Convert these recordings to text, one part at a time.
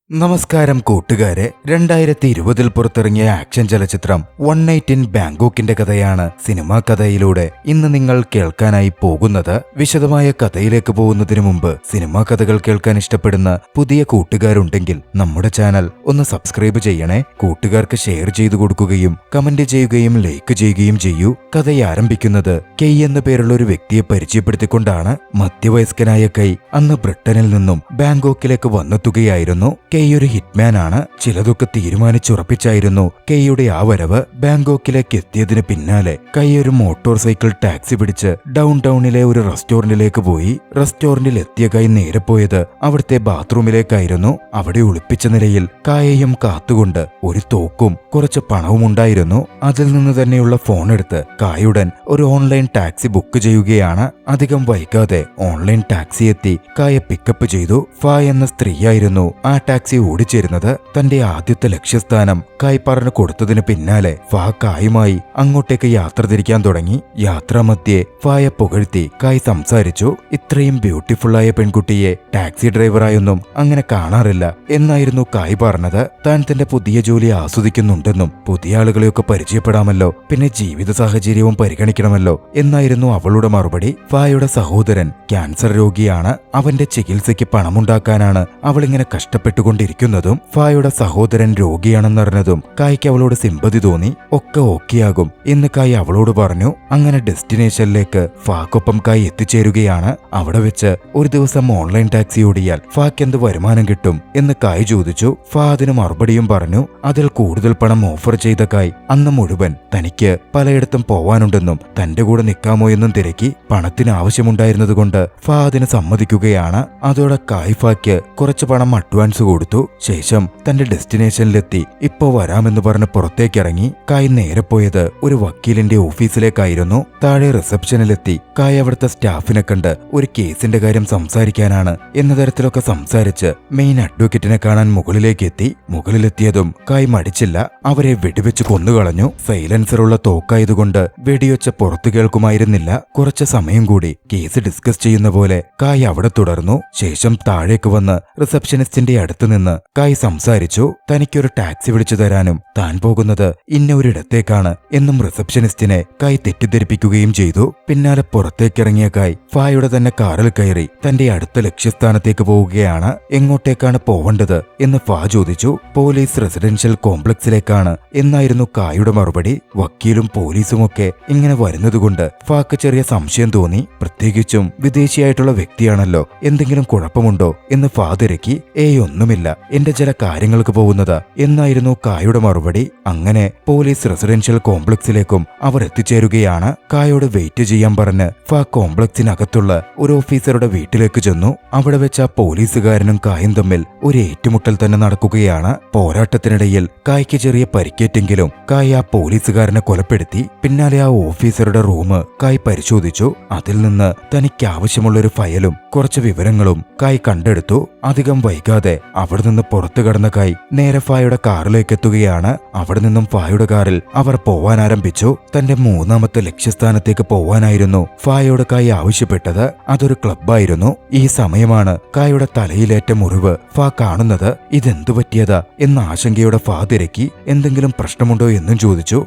നമസ്കാരം കൂട്ടുകാരെ, 2020 പുറത്തിറങ്ങിയ ആക്ഷൻ ചലച്ചിത്രം വൺ നൈറ്റ് ഇൻ ബാങ്കോക്കിന്റെ കഥയാണ് സിനിമാ കഥയിലൂടെ ഇന്ന് നിങ്ങൾ കേൾക്കാനായി പോകുന്നത്. വിശദമായ കഥയിലേക്ക് പോകുന്നതിനു മുമ്പ് സിനിമാ കഥകൾ കേൾക്കാൻ ഇഷ്ടപ്പെടുന്ന പുതിയ കൂട്ടുകാരുണ്ടെങ്കിൽ നമ്മുടെ ചാനൽ ഒന്ന് സബ്സ്ക്രൈബ് ചെയ്യണേ. കൂട്ടുകാർക്ക് ഷെയർ ചെയ്തു കൊടുക്കുകയും കമന്റ് ചെയ്യുകയും ലൈക്ക് ചെയ്യുകയും ചെയ്യൂ. കഥ ആരംഭിക്കുന്നത് കെയ് എന്ന പേരുള്ള ഒരു വ്യക്തിയെ പരിചയപ്പെടുത്തിക്കൊണ്ടാണ്. മധ്യവയസ്കനായ കെയ് അന്ന് ബ്രിട്ടനിൽ നിന്നും ബാങ്കോക്കിലേക്ക് വന്നെത്തുകയായിരുന്നു. കെയ് ഒരു ഹിറ്റ്മാൻ ആണ്. ചിലതൊക്കെ തീരുമാനിച്ചുറപ്പിച്ചായിരുന്നു കെയ്യുടെ ആ വരവ്. ബാങ്കോക്കിലേക്ക് എത്തിയതിന് പിന്നാലെ കെയ് ഒരു മോട്ടോർ സൈക്കിൾ ടാക്സി പിടിച്ച് ഡൗൺ ടൗണിലെ ഒരു റെസ്റ്റോറന്റിലേക്ക് പോയി. റെസ്റ്റോറന്റിൽ എത്തിയ കെയ് നേരെ പോയത് അവിടുത്തെ ബാത്റൂമിലേക്കായിരുന്നു. അവിടെ ഒളിപ്പിച്ച നിലയിൽ കായയും കാത്തുകൊണ്ട് ഒരു തോക്കും കുറച്ച് പണവും ഉണ്ടായിരുന്നു. അതിൽ നിന്ന് തന്നെയുള്ള ഫോൺ എടുത്ത് കായുടൻ ഒരു ഓൺലൈൻ ടാക്സി ബുക്ക് ചെയ്യുകയാണ്. അധികം വൈകാതെ ഓൺലൈൻ ടാക്സി എത്തി കായെ പിക്കപ്പ് ചെയ്തു. ഫ എന്ന സ്ത്രീയായിരുന്നു ആ ടാക്സി ഓടിച്ചിരുന്നത്. തന്റെ ആദ്യത്തെ ലക്ഷ്യസ്ഥാനം കായ് പറഞ്ഞു കൊടുത്തതിന് പിന്നാലെ ഫ കായുമായി അങ്ങോട്ടേക്ക് യാത്ര തിരിക്കാൻ തുടങ്ങി. യാത്രാമധ്യേ ഫയെ പുകഴ്ത്തി കായ് സംസാരിച്ചു. ഇത്രയും ബ്യൂട്ടിഫുള്ളായ പെൺകുട്ടിയെ ടാക്സി ഡ്രൈവറായൊന്നും അങ്ങനെ കാണാറില്ല എന്നായിരുന്നു കായ് പറഞ്ഞത്. താൻ തന്റെ പുതിയ ജോലി ആസ്വദിക്കുന്നുണ്ടെന്നും പുതിയ ആളുകളെയൊക്കെ പരിചയപ്പെടാമല്ലോ, പിന്നെ ജീവിത സാഹചര്യവും പരിഗണിക്കണമല്ലോ എന്നായിരുന്നു അവളുടെ മറുപടി. ഫയുടെ സഹോദരൻ ക്യാൻസർ രോഗിയാണ്. അവന്റെ ചികിത്സയ്ക്ക് പണമുണ്ടാക്കാനാണ് അവളിങ്ങനെ കഷ്ടപ്പെട്ടുകൊണ്ടിരിക്കുന്നതും. ഫയുടെ സഹോദരൻ രോഗിയാണെന്നറിഞ്ഞതും കായ്ക്ക് അവളോട് സിമ്പതി തോന്നി. ഒക്കെ ഓക്കെയാകും എന്ന് കായ് അവളോട് പറഞ്ഞു. അങ്ങനെ ഡെസ്റ്റിനേഷനിലേക്ക് ഫാക്കൊപ്പം കായ് എത്തിച്ചേരുകയാണ്. അവിടെ വെച്ച് ഒരു ദിവസം ഓൺലൈൻ ടാക്സി ഓടിയാൽ ഫാക്ക് എന്ത് വരുമാനം കിട്ടും എന്ന് കായ് ചോദിച്ചു. ഫ അതിന് മറുപടിയും പറഞ്ഞു. അതിൽ കൂടുതൽ പണം ഓഫർ ചെയ്ത കായ് അന്ന് മുഴുവൻ തനിക്ക് പലയിടത്തും പോവാനുണ്ടെന്നും തന്റെ കൂടെ നിൽക്കാമോ എന്നും തിരക്കി. പണത്തിന് ആവശ്യമുണ്ടായിരുന്നതുകൊണ്ട് ഫ അതിന് സമ്മതിക്കുകയാണ്. അതോടെ കായ് ഫാക്ക് കുറച്ച് പണം അഡ്വാൻസ് കൊടുത്തു. ശേഷം തന്റെ ഡെസ്റ്റിനേഷനിലെത്തി ഇപ്പോ വരാമെന്ന് പറഞ്ഞ് പുറത്തേക്കിറങ്ങി. കായ് നേരെ പോയത് ഒരു വക്കീലിന്റെ ഓഫീസിലേക്കായിരുന്നു. താഴെ റിസപ്ഷനിലെത്തി കായ് അവിടുത്തെ സ്റ്റാഫിനെ കണ്ട് ഒരു കേസിന്റെ കാര്യം സംസാരിക്കാനാണ് എന്ന തരത്തിലൊക്കെ സംസാരിച്ച് മെയിൻ അഡ്വക്കേറ്റിനെ കാണാൻ മുകളിലേക്ക് എത്തി. മുകളിലെത്തിയതും കായ് മടിച്ചില്ല. അവരെ വെടിവെച്ച് കൊന്നുകളഞ്ഞു. സൈലൻസറുള്ള തോക്കായതുകൊണ്ട് വെടിയൊച്ച പുറത്തു കേൾക്കുമായിരുന്നില്ല. കുറച്ച് സമയം കൂടി കേസ് ഡിസ്കസ് ചെയ്യുന്ന പോലെ കായ് അവിടെ തുടർന്നു. ശേഷം താഴേക്ക് വന്ന് റിസപ്ഷനിസ്റ്റിന്റെ അടുത്ത് നിന്ന് കായ് സംസാരിച്ചു. തനിക്കൊരു ടാക്സി വിളിച്ചു തരാനും താൻ പോകുന്നത് ഇന്ന ഒരിടത്തേക്കാണ് എന്നും റിസപ്ഷനിസ്റ്റിനെ കായ് തെറ്റിദ്ധരിപ്പിക്കുകയും ചെയ്തു. പിന്നാലെ പുറത്തേക്കിറങ്ങിയ കായ് ഫായുടെ തന്നെ കാറിൽ കയറി തന്റെ അടുത്ത ലക്ഷ്യസ്ഥാനത്തേക്ക് പോവുകയാണ്. എങ്ങോട്ടേക്കാണ് പോവേണ്ടത് എന്ന് ഫാ ചോദിച്ചു. പോലീസ് റെസിഡൻഷ്യൽ കോംപ്ലക്സിലേക്കാണ് എന്നായിരുന്നു കായുടെ മറുപടി. വക്കീലും പോലീസുമൊക്കെ ഇങ്ങനെ വരുന്നതുകൊണ്ട് ഫാക്ക് ചെറിയ സംശയം തോന്നി. പ്രത്യേകിച്ചും വിദേശിയായിട്ടുള്ള വ്യക്തിയാണല്ലോ, എന്തെങ്കിലും കുഴപ്പമുണ്ടോ എന്ന് ഫാ തിരക്കി. ഒന്നുമില്ല, എന്റെ ചില കാര്യങ്ങൾക്ക് പോകുന്നത് എന്നായിരുന്നു കായുടെ മറുപടി. അങ്ങനെ പോലീസ് റെസിഡൻഷ്യൽ കോംപ്ലക്സിലേക്കും അവർ എത്തിച്ചേരുകയാണ്. കായോട് വെയിറ്റ് ചെയ്യാൻ പറഞ്ഞ് ഫ കോംപ്ലക്സിനകത്തുള്ള ഒരു ഓഫീസറുടെ വീട്ടിലേക്ക് ചെന്നു. അവിടെ വെച്ച പോലീസുകാരനും കായും തമ്മിൽ ഒരു ഏറ്റുമുട്ടൽ തന്നെ നടക്കുകയാണ്. പോരാട്ടത്തിനിടയിൽ കായ്ക്ക് ചെറിയ പരിക്കേറ്റെങ്കിലും കായ് ആ പോലീസുകാരനെ കൊലപ്പെടുത്തി. പിന്നാലെ ആ ഓഫീസറുടെ റൂം കായ് പരിശോധിച്ചു. അതിൽ നിന്ന് തനിക്ക് ആവശ്യമുള്ളൊരു ഫയലും കുറച്ച് വിവരങ്ങളും കായ് കണ്ടെടുത്തു. അധികം വൈകാതെ അവിടെ നിന്ന് പുറത്തു കടന്ന കായ് നേരെ ഫായുടെ കാറിലേക്ക് എത്തുകയാണ്. അവിടെ നിന്നും ഫായുടെ കാറിൽ അവർ പോവാൻ ആരംഭിച്ചു. തന്റെ മൂന്നാമത്തെ ലക്ഷ്യസ്ഥാനത്തേക്ക് പോവാനായിരുന്നു ഫായോട് കായ് ആവശ്യപ്പെട്ടത്. അതൊരു ക്ലബ്ബായിരുന്നു. ഈ സമയമാണ് കായുടെ തലയിലേറ്റ മുറിവ് ഫാ കാണുന്നത്. ഇതെന്തു പറ്റിയതാ എന്ന ആശങ്കയോടെ ഫാ തിരക്കി. എന്തെങ്കിലും പ്രശ്നമുണ്ടോ എന്നും ചോദിച്ചു.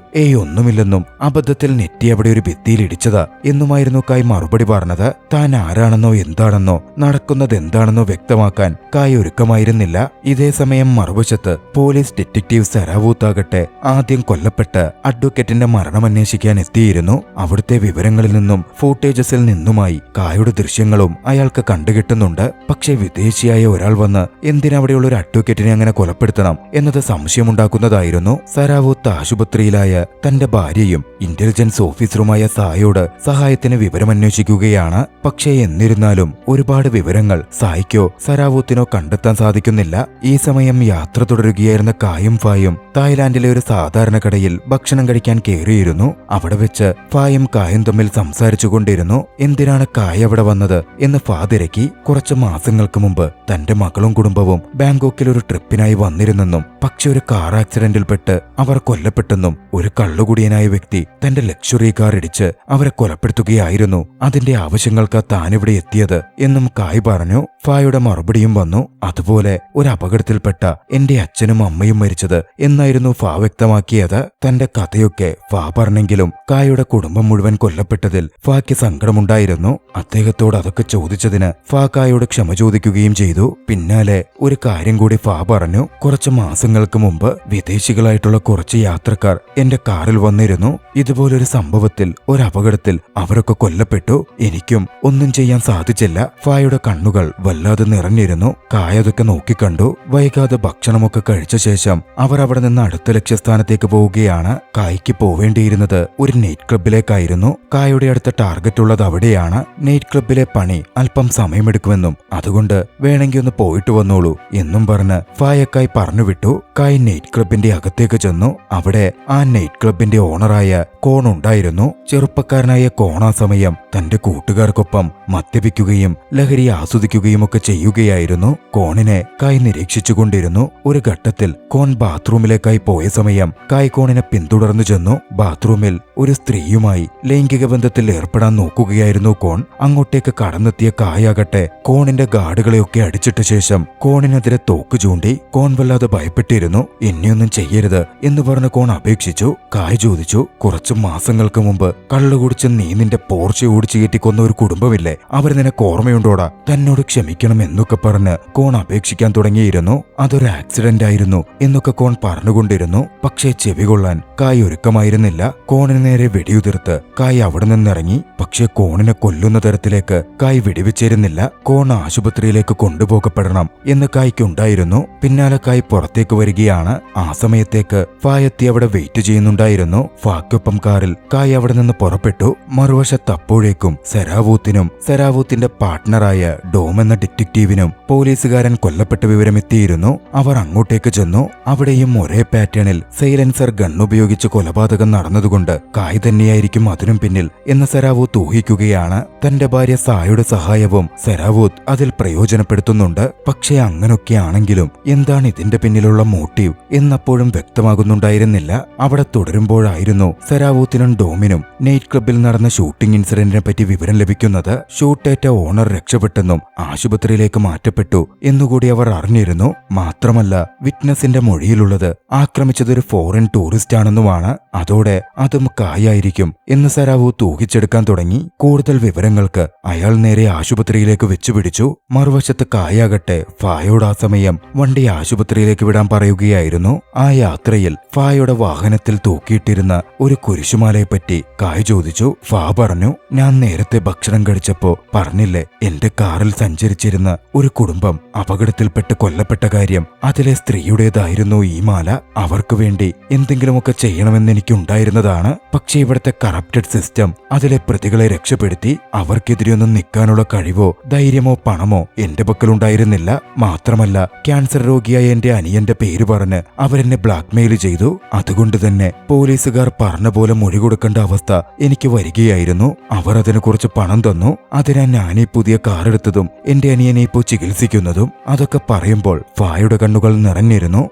ഒന്നുമില്ലെന്നും അബദ്ധത്തിൽ നെറ്റി അവിടെ ഒരു ഭിത്തിയിൽ ഇടിച്ചതാ എന്നുമായിരുന്നു കായ് മറുപടി പറഞ്ഞത്. താൻ ആരാണെന്നോ എന്താണെന്നോ നടക്കുന്നത് എന്താണെന്നോ വ്യക്തമാക്കാൻ കായ് ഒരുക്കമായിരുന്നില്ല. ഇതേ സമയം മറുവശത്ത് പോലീസ് ഡിറ്റക്റ്റീവ് സരാവൂത്താകട്ടെ ആദ്യം കൊല്ലപ്പെട്ട് അഡ്വക്കേറ്റിന്റെ മരണം അന്വേഷിക്കാൻ എത്തിയിരുന്നു. അവിടുത്തെ വിവരങ്ങളിൽ നിന്നും ഫൂട്ടേജസിൽ നിന്നുമായി കായുടെ ദൃശ്യങ്ങളും അയാൾക്ക് കണ്ടുകിട്ടുന്നുണ്ട്. പക്ഷേ വിദേശിയായ ഒരാൾ വന്ന് എന്തിനവിടെയുള്ള ഒരു അഡ്വക്കേറ്റിനെ അങ്ങനെ കൊലപ്പെടുത്തണം എന്നത് സംശയമുണ്ടാക്കുന്നതായിരുന്നു. സരാവൂത്ത് ആശുപത്രിയിലായ തന്റെ ഭാര്യയും ഇന്റലിജൻസ് ഓഫീസറുമായ സായോട് സഹായത്തിന് വിവരമന്വേഷിക്കുകയാണ്. പക്ഷേ എന്നിരുന്നാലും ഒരുപാട് വിവരങ്ങൾ സായിക്കോ സരാവൂത്തിനോ കണ്ടെത്താൻ സാധിക്കുന്നില്ല. ഈ സമയം യാത്ര തുടരുകയായിരുന്ന കായും ഫായും തായ്ലാന്റിലെ ഒരു സാധാരണ കടയിൽ ഭക്ഷണം കഴിക്കാൻ കയറിയിരുന്നു. അവിടെ വെച്ച് ഫായും കായും തമ്മിൽ സംസാരിച്ചുകൊണ്ടിരുന്നു. എന്തിനാണ് കായ് അവിടെ വന്നത് എന്ന് ഫാ തിരക്കി. കുറച്ച് മാസങ്ങൾക്ക് മുമ്പ് തന്റെ മകളും കുടുംബവും ബാങ്കോക്കിൽ ഒരു ട്രിപ്പിനായി വന്നിരുന്നെന്നും പക്ഷെ ഒരു കാർ ആക്സിഡന്റിൽപ്പെട്ട് അവർ കൊല്ലപ്പെട്ടെന്നും ഒരു കള്ളുകുടിയനായ വ്യക്തി തന്റെ ലക്ഷറി കാർ ഇടിച്ച് അവരെ കൊലപ്പെടുത്തുകയായിരുന്നു. അതിന്റെ ആവശ്യങ്ങൾക്ക് താനിവിടെ എത്തിയത് എന്നും കായ് പറഞ്ഞു. ഫായുടെ മറുപടിയും വന്നു. അതുപോലെ ഒരു അപകടത്തിൽപ്പെട്ട എന്റെ അച്ഛനും അമ്മയും മരിച്ചത് എന്നായിരുന്നു ഫാ വ്യക്തമാക്കിയത്. തന്റെ കഥയൊക്കെ ഫാ പറഞ്ഞെങ്കിലും കായുടെ കുടുംബം മുഴുവൻ കൊല്ലപ്പെട്ടതിൽ ഫായ്ക്ക് സങ്കടമുണ്ടായിരുന്നു. അദ്ദേഹത്തോട് അതൊക്കെ ചോദിച്ചതിന് ഫാ കായോട് ക്ഷമ ചോദിക്കുകയും ചെയ്തു. പിന്നാലെ ഒരു കാര്യം കൂടി ഫാ പറഞ്ഞു. കുറച്ച് മാസങ്ങൾക്ക് മുമ്പ് വിദേശികളായിട്ടുള്ള കുറച്ച് യാത്രക്കാർ എന്റെ കാറിൽ വന്നിരുന്നു. ഇതുപോലൊരു സംഭവത്തിൽ ഒരു അപകടത്തിൽ അവരൊക്കെ കൊല്ലപ്പെട്ടു. എനിക്കും ഒന്നും ചെയ്യാൻ സാധിച്ചില്ല. ഫായുടെ കണ്ണുകൾ വല്ലാതെ നിറഞ്ഞിരുന്നു. കായ അതൊക്കെ നോക്കിക്കണ്ടു. വൈകാതെ ഭക്ഷണമൊക്കെ കഴിച്ച ശേഷം അവർ അവിടെ നിന്ന് അടുത്ത ലക്ഷ്യസ്ഥാനത്തേക്ക് പോവുകയാണ്. കായ്ക്ക് പോവേണ്ടിയിരുന്നത് ഒരു നൈറ്റ് ക്ലബിലേക്കായിരുന്നു. കായുടെ അടുത്ത ടാർഗറ്റ് ഉള്ളത് അവിടെയാണ്. നൈറ്റ് ക്ലബിലെ പണി അല്പം സമയമെടുക്കുമെന്നും അതുകൊണ്ട് വേണമെങ്കിൽ ഒന്ന് പോയിട്ട് വന്നോളൂ എന്നും പറഞ്ഞ് ഫായക്കായി പറഞ്ഞുവിട്ടു. കായ് നൈറ്റ് ക്ലബിന്റെ അകത്തേക്ക് ചെന്നു. അവിടെ ആ നൈറ്റ് ക്ലബിന്റെ ഓണറായ കോൺ ഉണ്ടായിരുന്നു. ചെറുപ്പക്കാരനായ കോൺ ആ സമയം തന്റെ കൂട്ടുകാർക്കൊപ്പം മദ്യപിക്കുകയും ലഹരി ആസ്വദിക്കുകയും ഒക്കെ ചെയ്യുകയായിരുന്നു. കോണിനെ കായ് നിരീക്ഷിച്ചുകൊണ്ടിരുന്നു. ഒരു ഘട്ടത്തിൽ കോൺ ബാത്റൂമിലേക്കായി പോയ സമയം കായ് കോണിനെ പിന്തുടർന്നു ചെന്നു. ബാത്റൂമിൽ ഒരു സ്ത്രീയുമായി ലൈംഗിക ബന്ധത്തിൽ ഏർപ്പെടാൻ നോക്കുകയായിരുന്നു കോൺ. അങ്ങോട്ടേക്ക് കടന്നെത്തിയ കായാകട്ടെ കോണിന്റെ ഗാർഡുകളെയൊക്കെ അടിച്ചിട്ട ശേഷം കോണിനെതിരെ തോക്ക് ചൂണ്ടി. കോൺ വല്ലാതെ ഭയപ്പെട്ടിരുന്നു. എന്നെയൊന്നും ചെയ്യരുത് എന്ന് പറഞ്ഞ കോൺ അപേക്ഷിച്ചു. കായ് ചോദിച്ചു, കുറച്ചു മാസങ്ങൾക്ക് മുമ്പ് കള്ളുകുടിച്ച് നീ നിന്റെ പോർച്ച ഓടിച്ചു കയറ്റിക്കൊന്ന ഒരു കുടുംബമില്ലേ? അവർ നിനക്ക് ഓർമ്മയുണ്ടോടാ? തന്നോട് ക്ഷമിക്കണം എന്നൊക്കെ പറഞ്ഞ് കോൺ അപേക്ഷിക്കാൻ തുടങ്ങിയിരുന്നു. അതൊരു ആക്സിഡന്റ് ആയിരുന്നു എന്നൊക്കെ കോൺ പറഞ്ഞുകൊണ്ടിരുന്നു. പക്ഷേ ചെവി കൊള്ളാൻ കായ് ഒരുക്കമായിരുന്നില്ല. കോണിന് നേരെ വെടിയുതിർത്ത് കായ് അവിടെ നിന്നിറങ്ങി. പക്ഷേ കോണിനെ കൊല്ലുന്ന തരത്തിലേക്ക് കായ് വെടിവെച്ചിരുന്നില്ല. കോൺ ആശുപത്രിയിലേക്ക് കൊണ്ടുപോകപ്പെടണം എന്ന് കായ്ക്കുണ്ടായിരുന്നു. പിന്നാലെ കായ് പുറത്തേക്ക് വരികയാണ്. ആ സമയത്തേക്ക് ഫായെത്തി അവിടെ വെയിറ്റ് ചെയ്യുന്നുണ്ടായിരുന്നു. ഫാക്കൊപ്പം കാറിൽ കായ് അവിടെ നിന്ന് പുറപ്പെട്ടു. മറുവശത്ത് അപ്പോഴേക്കും സെരാവൂത്തിന്റെ പാർട്ട്ണറായ ഡോം എന്ന ഡിറ്റക്റ്റീവിനും പോലീസുകാരൻ കൊല്ലപ്പെട്ട വിവരമെത്തിയിരുന്നു. അവർ അങ്ങോട്ടേക്ക് ചെന്നു. അവിടെയും ഒരേ പാറ്റേണിൽ സൈലൻസർ ഗൺ ഉപയോഗിച്ച് കൊലപാതകം നടന്നതുകൊണ്ട് കായ് തന്നെയായിരിക്കും അതിനും പിന്നിൽ എന്ന് സെരാവൂത്ത് ഊഹിക്കുകയാണ്. തന്റെ ഭാര്യ സായുടെ സഹായവും സെരാവൂത്ത് അതിൽ പ്രയോജനപ്പെടുത്തുന്നുണ്ട്. പക്ഷേ അങ്ങനൊക്കെയാണെങ്കിലും എന്താണ് ഇതിന്റെ പിന്നിലുള്ള മോട്ടീവ് എന്നപ്പോഴും വ്യക്തമാകുന്നുണ്ടായിരുന്നില്ല. അവിടെ തുടരുമ്പോഴായിരുന്നു സെരാവൂത്തിനും ഡോമിനും നൈറ്റ് ക്ലബിൽ നടന്ന ഷൂട്ടിംഗ് ഇൻസിഡന്റിനെ പറ്റി വിവരം ലഭിക്കുന്നത്. ഷൂട്ടേറ്റ ഓണർ രക്ഷപ്പെട്ടെന്നും ആശുപത്രിയിലേക്ക് മാറ്റപ്പെട്ടു എന്നുകൂടി അവർ അറിഞ്ഞിരുന്നു. മാത്രമല്ല വിറ്റ്നസിന്റെ മൊഴിയിലുള്ളത് ആക്രമിച്ചതൊരു ഫോറിൻ ടൂറിസ്റ്റ് ആണെന്നുമാണ്. അതോടെ അതും കായായിരിക്കും എന്ന് സെരാവൂത്ത് ഊഹിച്ചെടുക്കാൻ തുടങ്ങി. കൂടുതൽ വിവരങ്ങൾക്ക് അയാൾ നേരെ ആശുപത്രിയിലേക്ക് വെച്ചുപിടിച്ചു. മറുവശത്ത് കായാകട്ടെ ഫായോട് ആ സമയം വണ്ടി ആശുപത്രിയിലേക്ക് വിടാൻ പറയുകയായിരുന്നു. ആ യാത്രയിൽ ഫായുടെ വാഹനത്തിൽ തൂക്കിയിട്ടിരുന്ന ഒരു കുരിശുമാലയെപ്പറ്റി കായ് ചോദിച്ചു. ഫാ പറഞ്ഞു, ഞാൻ നേരത്തെ ഭക്ഷണം കഴിച്ചപ്പോ പറഞ്ഞില്ലേ എന്റെ കാറിൽ സഞ്ചരിച്ചിരുന്ന ഒരു കുടുംബം അപകടത്തിൽപ്പെട്ട് കൊല്ലപ്പെട്ട കാര്യം? അതിലെ സ്ത്രീയുടേതായിരുന്നു ഈ മാല. അവർക്ക് വേണ്ടി എന്തെങ്കിലുമൊക്കെ ചെയ്യണമെന്ന് എനിക്കുണ്ടായിരുന്നതാണ്. പക്ഷേ ഇവിടുത്തെ കറപ്റ്റഡ് സിസ്റ്റം അതിലെ പ്രതികളെ രക്ഷപ്പെടുത്തി. അവർക്കെതിരെയൊന്നും നിൽക്കാനുള്ള കഴിവോ ധൈര്യമോ പണമോ എന്റെ പക്കലുണ്ടായിരുന്നില്ല. മാത്രമല്ല ക്യാൻസർ രോഗിയായ എന്റെ അനിയന്റെ പേര് പറഞ്ഞ് അവരെന്നെ ബ്ലാക്ക്മെയിൽ ചെയ്തു. അതുകൊണ്ട് തന്നെ പോലീസുകാർ പറഞ്ഞ പോലെ മൊഴി കൊടുക്കേണ്ട അവസ്ഥ എനിക്ക് വരികയായിരുന്നു. അവർ അതിന് കുറച്ച് പണം തന്നു. അതിനാ ഞാനീ പുതിയ കാർ എടുത്തതും എന്റെ അനിയനെ ഇപ്പോൾ ചികിത്സിക്കുന്നതും. അതൊക്കെ പറയുമ്പോൾ ഫായുടെ കണ്ണുകൾ നിറഞ്ഞിരുന്നു.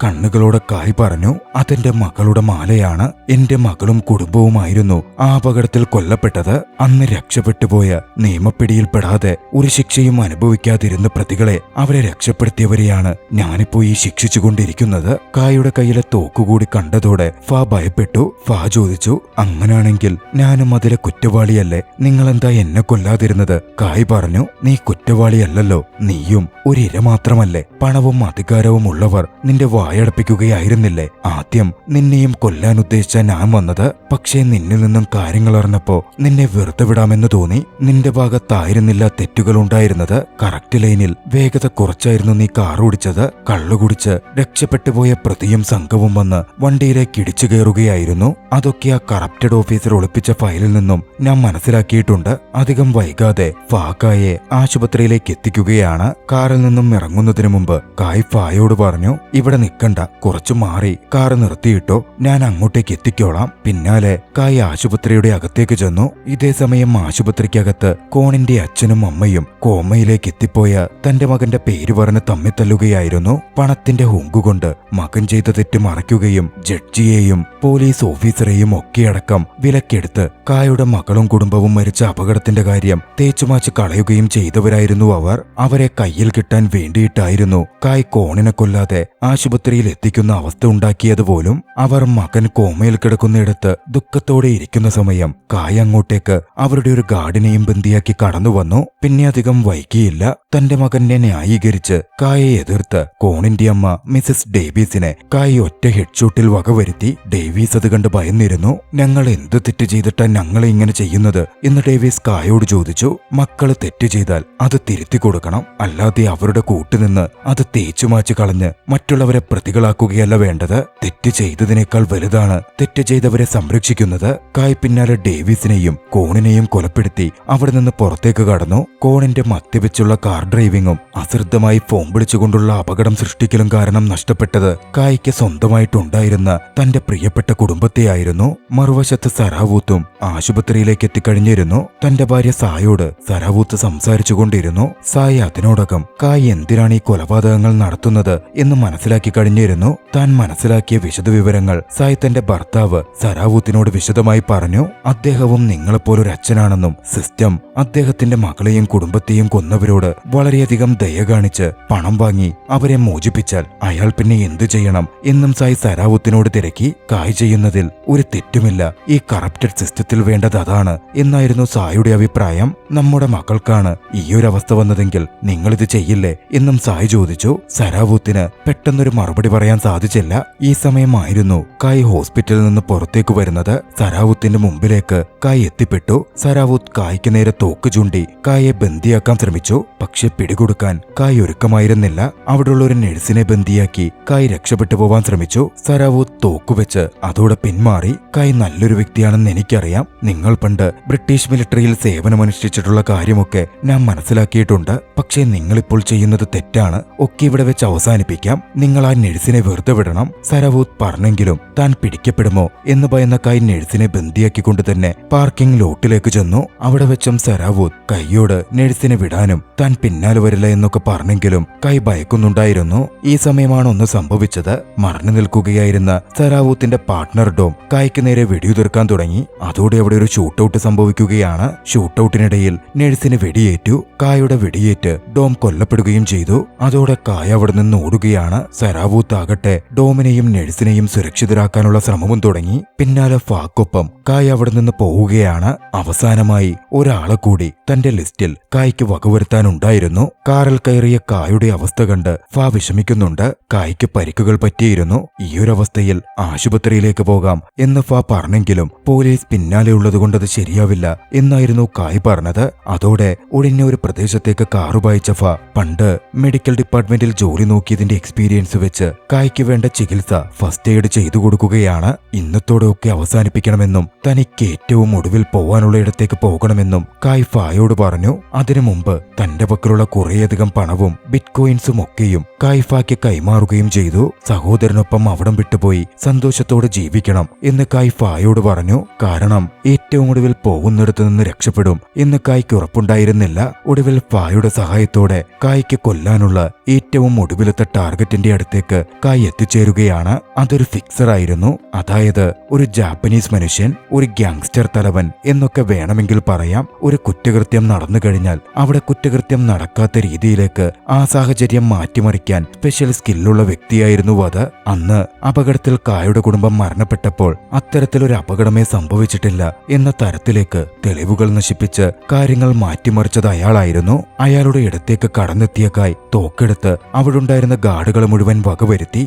കണ്ണുകളോടെ കായ് പറഞ്ഞു, അതെന്റെ മകളുടെ മാലയാണ്. എന്റെ മകളും കുടുംബവുമായിരുന്നു ആ അപകടത്തിൽ കൊല്ലപ്പെട്ടത്. അന്ന് രക്ഷപ്പെട്ടുപോയ നിയമപ്പിടിയിൽപ്പെടാതെ ഒരു ശിക്ഷയും അനുഭവിക്കാതിരുന്ന പ്രതികളെ അവരെ രക്ഷപ്പെടുത്തിയവരെയാണ് ഞാനിപ്പോ ഈ ശിക്ഷിച്ചുകൊണ്ടിരിക്കുന്നത്. കായുടെ കയ്യിലെ തോക്കുകൂടി കണ്ടതോടെ ഫാ ഭയപ്പെട്ടു. ഫാ ചോദിച്ചു, അങ്ങനാണെങ്കിൽ ഞാനും അതിലെ കുറ്റവാളിയല്ലേ? നിങ്ങളെന്താ എന്നെ കൊല്ലാതിരുന്നത്? കായ് പറഞ്ഞു, നീ കുറ്റവാളിയല്ലല്ലോ. നീയും ഒരിര മാത്രമല്ലേ? പണവും അധികാരവും ഉള്ളവർ നിന്റെ വായടപ്പിക്കുകയായിരുന്നില്ലേ? ആദ്യം നിന്നെയും കൊല്ലാൻ ഉദ്ദേശിച്ച ഞാൻ വന്നത്. പക്ഷേ നിന്നിൽ നിന്നും കാര്യങ്ങൾ അറിഞ്ഞപ്പോ നിന്നെ വെറുതെ വിടാമെന്ന് തോന്നി. നിന്റെ ഭാഗത്തായിരുന്നില്ല തെറ്റുകളുണ്ടായിരുന്നത്. കറക്റ്റ് ലൈനിൽ വേഗത കുറച്ചായിരുന്നു നീ കാർ ഓടിച്ചത്. കള്ളുകുടിച്ച് രക്ഷപ്പെട്ടുപോയ പ്രതിയും സംഘവും വന്ന് വണ്ടിയിലേക്ക് ഇടിച്ചു കയറുകയായിരുന്നു. അതൊക്കെ ആ കറപ്റ്റഡ് ഓഫീസർ ഒളിപ്പിച്ച ഫയലിൽ നിന്നും ഞാൻ മനസ്സിലാക്കിയിട്ടുണ്ട്. അധികം വൈകാതെ ഫാക്കായെ ആശുപത്രിയിലേക്ക് എത്തിക്കുകയാണ്. കാറിൽ നിന്നും ഇറങ്ങുന്നതിന് മുമ്പ് കായ് ഫായോട് പറഞ്ഞു, ഇവിടെ നിൽക്കണ്ട, കുറച്ചു മാറി കാർ നിർത്തിയിട്ടോ, ഞാൻ അങ്ങോട്ടേക്ക് എത്തിക്കോളാം. പിന്നാലെ കായ് ആശുപത്രിയുടെ അകത്തേക്ക് ചെന്നു. ഇതേ സമയം ആശുപത്രിക്കകത്ത് കോണിന്റെ അച്ഛനും അമ്മയും കോമയിലേക്ക് എത്തിപ്പോയ തന്റെ മകന്റെ പേര് പറഞ്ഞ് തമ്മിത്തല്ലുകയായിരുന്നു. പണത്തിന്റെ ഹുങ്കുകൊണ്ട് മകൻ ചെയ്ത തെറ്റ് മറയ്ക്കുകയും ജഡ്ജിയെയും പോലീസ് ഓഫീസറെയും ഒക്കെയടക്കം വിലക്കെടുത്ത് കായയുടെ മകളും കുടുംബവും മരിച്ച അപകടത്തിന്റെ കാര്യം തേച്ചുമാച്ച് കളയുകയും ചെയ്തവരായിരുന്നു അവർ. അവരെ കയ്യിൽ കിട്ടാൻ വേണ്ടിയിട്ടായിരുന്നു കായ് കോണിനെ കൊല്ലാതെ ആശുപത്രിയിൽ എത്തിക്കുന്ന അവസ്ഥ ഉണ്ടാക്കിയത് പോലും. അവർ മകൻ കോമയിൽ കിടക്കുന്നിടത്ത് ദുഃഖത്തോടെ ഇരിക്കുന്ന സമയം കായ് അങ്ങോട്ടേക്ക് അവരുടെ ഒരു ഗാർഡിനെയും ബന്ദിയാക്കി കടന്നു വന്നു. പിന്നെ അധികം വൈകിയില്ല. തന്റെ മകനെ ന്യായീകരിച്ച് കായെ എതിർത്ത് കോണിന്റെ അമ്മ മിസസ് ഡേവീസിനെ കായ് ഒറ്റ ഹെഡ്ഷോട്ടിൽ വകവരുത്തി. ഡേവീസ് അത് കണ്ട് ഭയന്നിരുന്നു. ഞങ്ങൾ എന്ത് തെറ്റ് ചെയ്തിട്ടാ ഞങ്ങളെ ഇങ്ങനെ ചെയ്യുന്നത് എന്ന് ഡേവീസ് കായോട് ചോദിച്ചു. മക്കള് തെറ്റ് ചെയ്താൽ അത് തിരുത്തി കൊടുക്കണം, അല്ലാതെ അവരുടെ കൂട്ടുനിന്ന് അത് തേച്ചുമാച്ച് കളഞ്ഞ് മറ്റുള്ളവരെ പ്രതികളാക്കുകയല്ല വേണ്ടത്. തെറ്റ് ചെയ്തതിനേക്കാൾ വലുതാണ് തെറ്റ് ചെയ്തവരെ സംരക്ഷിക്കുന്നത്. കായ് പിന്നാലെ ഡേവീസിനെയും കോണിനെയും കൊലപ്പെടുത്തി അവിടെ നിന്ന് പുറത്തേക്ക് കടന്നു. കോണിന്റെ മദ്യപിച്ചുള്ള കാർ ഡ്രൈവിംഗും അശ്രദ്ധമായി ഫോൺ വിളിച്ചുകൊണ്ടുള്ള അപകടം സൃഷ്ടിക്കലും കാരണം നഷ്ടപ്പെട്ടത് കായ്ക്ക് സ്വന്തമായിട്ടുണ്ടായിരുന്ന തന്റെ പ്രിയപ്പെട്ട കുടുംബത്തെയായിരുന്നു. മറുവശത്ത് സരാവൂത്തും ആശുപത്രിയിലേക്ക് എത്തിക്കഴിഞ്ഞിരുന്നു. തന്റെ ഭാര്യ സായോട് സരാവൂത്ത് സംസാരിച്ചുകൊണ്ടിരുന്നു. സായ് അതിനോടകം കായ് എന്തിനാണ് ഈ കൊലപാതകങ്ങൾ നടത്തുന്നത് എന്ന് മനസ്സിലാക്കി കഴിഞ്ഞിരുന്നു. താൻ മനസ്സിലാക്കിയ വിശദവിവരങ്ങൾ സായ് തന്റെ ഭർത്താവ് സരാവൂത്തിനോട് വിശദമായി പറഞ്ഞു. അദ്ദേഹവും നിങ്ങളെപ്പോലൊരു അച്ഛനാണെന്നും സിസ്റ്റം അദ്ദേഹത്തിന്റെ മകളെയും കുടുംബത്തെയും കൊന്നവരോട് വളരെയധികം ദയ കാണിച്ച് പണം വാങ്ങി അവരെ മോചിപ്പിച്ചാൽ അയാൾ പിന്നെ എന്തു ചെയ്യണം എന്നും സായ് സരാവൂത്തിനോട് തിരക്കി. കായ് ചെയ്യുന്നതിൽ ഒരു തെറ്റുമില്ല, ഈ കറപ്റ്റഡ് സിസ്റ്റത്തിൽ വേണ്ടത് അതാണ് എന്നായിരുന്നു സായുടെ അഭിപ്രായം. നമ്മുടെ മക്കൾക്കാണ് ഈയൊരവസ്ഥ വന്നതെങ്കിൽ നിങ്ങളിത് ചെയ്യില്ലേ എന്നും സായ് ചോദിച്ചു. സരാവൂത്തിന് പെട്ടെന്നൊരു മറുപടി പറയാൻ സാധിച്ചില്ല. ഈ സമയമായിരുന്നു കായ് ഹോസ്പിറ്റലിൽ നിന്ന് പുറത്തേക്ക് വരുന്നത്. സരാവൂത്തിന്റെ മുമ്പിലേക്ക് കായ് എത്തിപ്പെട്ടു. സരാവൂത്ത് കായ്ക്ക് നേരെ തോക്ക് ചൂണ്ടി കായെ ബന്ദിയാക്കാൻ ശ്രമിച്ചു. പക്ഷെ പിടികൊടുക്കാൻ കായ് ഒരുക്കമായിരുന്നില്ല. അവിടെയുള്ള ഒരു നഴ്സിനെ ബന്ദിയാക്കി കായ് രക്ഷപ്പെട്ടു പോവാൻ ശ്രമിച്ചു. സരാവൂത്ത് തോക്കുവെച്ച് അതോടെ പിന്മാറി. കായ് നല്ലൊരു വ്യക്തിയാണെന്ന് എനിക്കറിയാം. നിങ്ങൾ പണ്ട് ബ്രിട്ടീഷ് മിലിറ്ററിയിൽ സേവനമനുഷ്ഠിച്ചിട്ടുള്ള കാര്യമൊക്കെ ഞാൻ മനസ്സിലാക്കിയിട്ടുണ്ട്. പക്ഷേ നിങ്ങളിപ്പോൾ ചെയ്യുന്നത് തെറ്റാണ്. ഒക്കെ ഇവിടെ വെച്ച് അവസാനിപ്പിക്കാം. നിങ്ങൾ ആ നഴ്സിനെ വെറുതെ വിടണം. സരാവൂത്ത് പറഞ്ഞെങ്കിലും താൻ പിടിക്കപ്പെടുമോ എന്ന് ഭയന്ന കായ് നഴ്സിനെ ബന്ദിയാക്കിക്കൊണ്ട് തന്നെ പാർക്കിംഗ് ലോട്ടിലേക്ക് ചെന്നു. അവിടെ വെച്ചും സരാവൂത്ത് കൈയോട് നഴ്സിനെ വിടാനും താൻ പിന്നാലെ വരില്ല എന്നൊക്കെ പറഞ്ഞെങ്കിലും കായ് ഭയക്കുന്നുണ്ടായിരുന്നു. ഈ സമയമാണ് ഒന്ന് സംഭവിച്ചത്. മറഞ്ഞു നിൽക്കുകയായിരുന്ന സരാവൂത്തിന്റെ പാർട്ട്ണർ ഡോം കായ്ക്ക് നേരെ വെടിയുതിർക്കാൻ തുടങ്ങി. അതോടെ അവിടെ ഒരു ഷൂട്ടൌട്ട് സംഭവിക്കുകയാണ്. ഷൂട്ടൌട്ടിനിടയിൽ നഴ്സിന് വെടിയേറ്റു. കായുടെ വെടിയേറ്റ് ഡോം കൊല്ലപ്പെടുകയും ചെയ്തു. അതോടെ കായ് അവിടെ നിന്ന് ഓടുകയാണ്. സരാവൂത്ത് ആകട്ടെ ഡോമിനെയും നഴ്സിനെയും സുരക്ഷിതരാക്കാനുള്ള ശ്രമവും തുടങ്ങി. പിന്നാലെ ഫാക്കൊപ്പം കായ് അവിടെ നിന്ന് പോവുകയാണ്. അവസാനമായി ഒരാളെ കൂടി തന്റെ ലിസ്റ്റിൽ കായ്ക്ക് വകവരുത്താനുണ്ടായിരുന്നു. കാറിൽ കയറിയ കായുടെ അവസ്ഥ കണ്ട് ഫാ വിഷമിക്കുന്നുണ്ട്. കായ്ക്ക് പരിക്കുകൾ പറ്റിയിരുന്നു. ഈയൊരവസ്ഥയിൽ ആശുപത്രിയിലേക്ക് പോകാം എന്ന് ഫാ പറഞ്ഞെങ്കിലും പോലീസ് പിന്നാലെയുള്ളതുകൊണ്ടത് ശരിയാവില്ല എന്നായിരുന്നു കായ് പറഞ്ഞത്. അതോടെ ഒഴിഞ്ഞ ഒരു പ്രദേശത്തേക്ക് കാറുപായിച്ച ഫാ പണ്ട് മെഡിക്കൽ ഡിപ്പാർട്ട്മെന്റിൽ ജോലി നോക്കിയതിന്റെ എക്സ്പീരിയൻസ് വെച്ച് കായ്ക്ക് വേണ്ട ചികിത്സ ഫസ്റ്റ് എയ്ഡ് ചെയ്തു കൊടുക്കുകയാണ്. ഇന്നത്തോടെയൊക്കെ അവസാനിപ്പിക്കണമെന്നും തനിക്ക് ഏറ്റവും ഒടുവിൽ പോവാനുള്ള ഇടത്തേക്ക് പോകണമെന്നും കായ് ഫായോട് പറഞ്ഞു. അതിനു മുമ്പ് തന്റെ പക്കലുള്ള കുറേയധികം പണവും ബിറ്റ് കോയിൻസും ഒക്കെയും കായ് ഫായ്ക്ക് കൈമാറുകയും ചെയ്തു. സഹോദരനൊപ്പം അവിടം വിട്ടുപോയി സന്തോഷത്തോടെ ജീവിക്കണം എന്ന് കായ് ഫായോട് പറഞ്ഞു. കാരണം ഏറ്റവും ഒടുവിൽ പോകുന്നിടത്തു നിന്ന് രക്ഷപ്പെടും എന്ന് കായ്ക്ക് ഉറപ്പുണ്ടായിരുന്നില്ല. ഒടുവിൽ ഫായുടെ സഹായത്തോടെ കായ്ക്ക് കൊല്ലാനുള്ള ഏറ്റവും ഒടുവിലത്തെ ടാർഗറ്റിന്റെ അടുത്തേക്ക് കായ് എത്തിച്ചേരുകയാണ്. അതൊരു ഫിക്സർ ആയിരുന്നു. അതായത് ഒരു ജാപ്പനീസ് മനുഷ്യൻ, ഒരു ഗ്യാങ്സ്റ്റർ തലവൻ എന്നൊക്കെ വേണമെങ്കിൽ പറയാം. ഒരു കുറ്റകൃത്യം നടന്നു കഴിഞ്ഞാൽ അവിടെ കുറ്റകൃത്യം നടക്കാത്ത രീതിയിലേക്ക് ആ സാഹചര്യം മാറ്റിമറിക്കാൻ സ്പെഷ്യൽ സ്കില്ലുള്ള വ്യക്തിയായിരുന്നു അത്. അന്ന് അപകടത്തിൽ കായുടെ കുടുംബം മരണപ്പെട്ടപ്പോൾ അത്തരത്തിലൊരു അപകടമേ സംഭവിച്ചിട്ടില്ല എന്ന തരത്തിലേക്ക് തെളിവുകൾ നശിപ്പിച്ച് കാര്യങ്ങൾ മാറ്റിമറിച്ചത് അയാളായിരുന്നു. അയാളുടെ ഇടത്തേക്ക് കടന്നെത്തിയ കായ് തോക്കെടുത്ത് അവിടുണ്ടായിരുന്ന ഗാർഡുകളെ മുഴുവൻ വകവരുത്തി.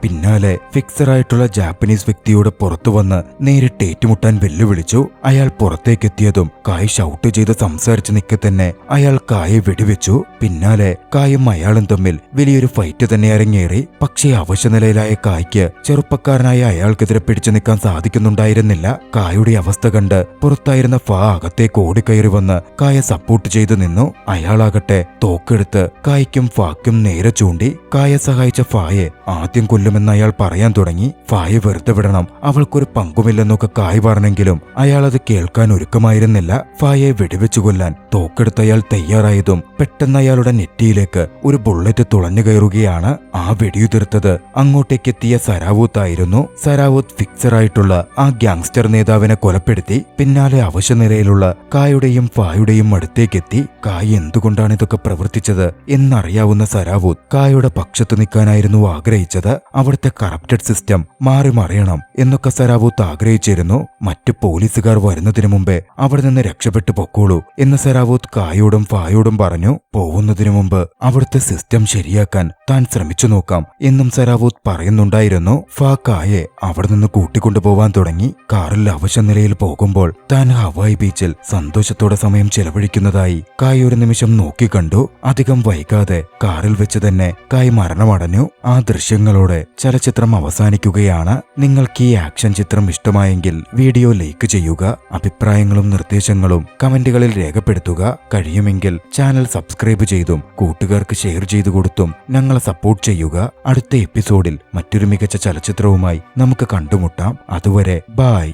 പിന്നാലെ ഫിക്സറായിട്ടുള്ള ജാപ്പനീസ് വ്യക്തിയോട് പുറത്തു വന്ന് നേരിട്ട് ഏറ്റുമുട്ടാൻ വെല്ലുവിളിച്ചു. അയാൾ പുറത്തേക്കെത്തിയതും കായ് ഷൗട്ട് ചെയ്ത് സംസാരിച്ചു നിൽക്കെ തന്നെ അയാൾ കായെ വെടിവെച്ചു. പിന്നാലെ കായും അയാളും തമ്മിൽ വലിയൊരു ഫൈറ്റ് തന്നെ അരങ്ങേറി. പക്ഷേ അവശനിലയിലായ കായ്ക്ക് ചെറുപ്പക്കാരനായ അയാൾക്കെതിരെ പിടിച്ചു നിൽക്കാൻ സാധിക്കുന്നുണ്ടായിരുന്നില്ല. കായുടെ അവസ്ഥ കണ്ട് പുറത്തായിരുന്ന ഫാ അകത്തേക്ക് ഓടിക്കയറി വന്ന് കായെ സപ്പോർട്ട് ചെയ്തു നിന്നു. അയാളാകട്ടെ തോക്കെടുത്ത് കായ്ക്കും ഫാക്കും നേരെ ചൂണ്ടി. കായെ സഹായിച്ച ഫായെ ആദ്യം കൊല്ലുമെന്ന അയാൾ പറയാൻ തുടങ്ങി. ഫായ വെറുതെ വിടണം, അവൾക്കൊരു പങ്കുമില്ലെന്നൊക്കെ കായ് പറഞ്ഞെങ്കിലും അയാൾ അത് കേൾക്കാൻ ഒരുക്കമായിരുന്നില്ല. ഫായയെ വെടിവെച്ചു കൊല്ലാൻ തോക്കെടുത്ത് അയാൾ തയ്യാറായതും പെട്ടെന്ന് അയാളുടെ നെറ്റിയിലേക്ക് ഒരു ബുള്ളറ്റ് തുളഞ്ഞു കയറുകയാണ്. ആ വെടിയുതിർത്തത് അങ്ങോട്ടേക്കെത്തിയ സരാവൂത്ത് ആയിരുന്നു. സരാവൂത്ത് ഫിക്സറായിട്ടുള്ള ആ ഗ്യാങ്സ്റ്റർ നേതാവിനെ കൊലപ്പെടുത്തി പിന്നാലെ അവശനിലയിലുള്ള കായുടെയും ഫായുടെയും അടുത്തേക്കെത്തി. കായ് എന്തുകൊണ്ടാണ് ഇതൊക്കെ പ്രവർത്തിച്ചത് എന്നറിയാവുന്ന സരാവൂത്ത് കായുടെ പക്ഷത്ത് നിൽക്കാനായിരുന്നു ആഗ്രഹിച്ചത്. അവിടുത്തെ കറപ്റ്റഡ് സിസ്റ്റം മാറി മറിയണം എന്നൊക്കെ സരാവൂത്ത് ആഗ്രഹിച്ചിരുന്നു. മറ്റു പോലീസുകാർ വരുന്നതിനു മുമ്പേ അവിടെ നിന്ന് രക്ഷപ്പെട്ടു പൊക്കോളൂ എന്ന് സരാവൂത്ത് കായോടും ഫായോടും പറഞ്ഞു. പോകുന്നതിനു മുമ്പ് അവിടുത്തെ സിസ്റ്റം ശരിയാക്കാൻ താൻ ശ്രമിച്ചു നോക്കാം എന്നും സരാവൂത്ത് പറയുന്നുണ്ടായിരുന്നു. ഫാ കായെ അവിടെ നിന്ന് കൂട്ടിക്കൊണ്ടുപോവാൻ തുടങ്ങി. കാറിൽ അവശനിലയിൽ പോകുമ്പോൾ താൻ ഹവായ് ബീച്ചിൽ സന്തോഷത്തോടെ സമയം ചെലവഴിക്കുന്നതായി കായ് ഒരു നിമിഷം നോക്കിക്കണ്ടു. അധികം വൈകാതെ കാറിൽ വെച്ച് തന്നെ കായ് മരണമടഞ്ഞു. ആ ദൃശ്യങ്ങളോടെ ചലച്ചിത്രം അവസാനിക്കുകയാണ്. നിങ്ങൾക്ക് ഈ ആക്ഷൻ ചിത്രം ഇഷ്ടമായെങ്കിൽ വീഡിയോ ലൈക്ക് ചെയ്യുക. അഭിപ്രായങ്ങളും നിർദ്ദേശങ്ങളും കമന്റുകളിൽ രേഖപ്പെടുത്തുക. കഴിയുമെങ്കിൽ ചാനൽ സബ്സ്ക്രൈബ് ചെയ്തും കൂട്ടുകാർക്ക് ഷെയർ ചെയ്തു കൊടുത്തും ഞങ്ങളെ സപ്പോർട്ട് ചെയ്യുക. അടുത്ത എപ്പിസോഡിൽ മറ്റൊരു മികച്ച ചലച്ചിത്രവുമായി നമുക്ക് കണ്ടുമുട്ടാം. അതുവരെ ബൈ.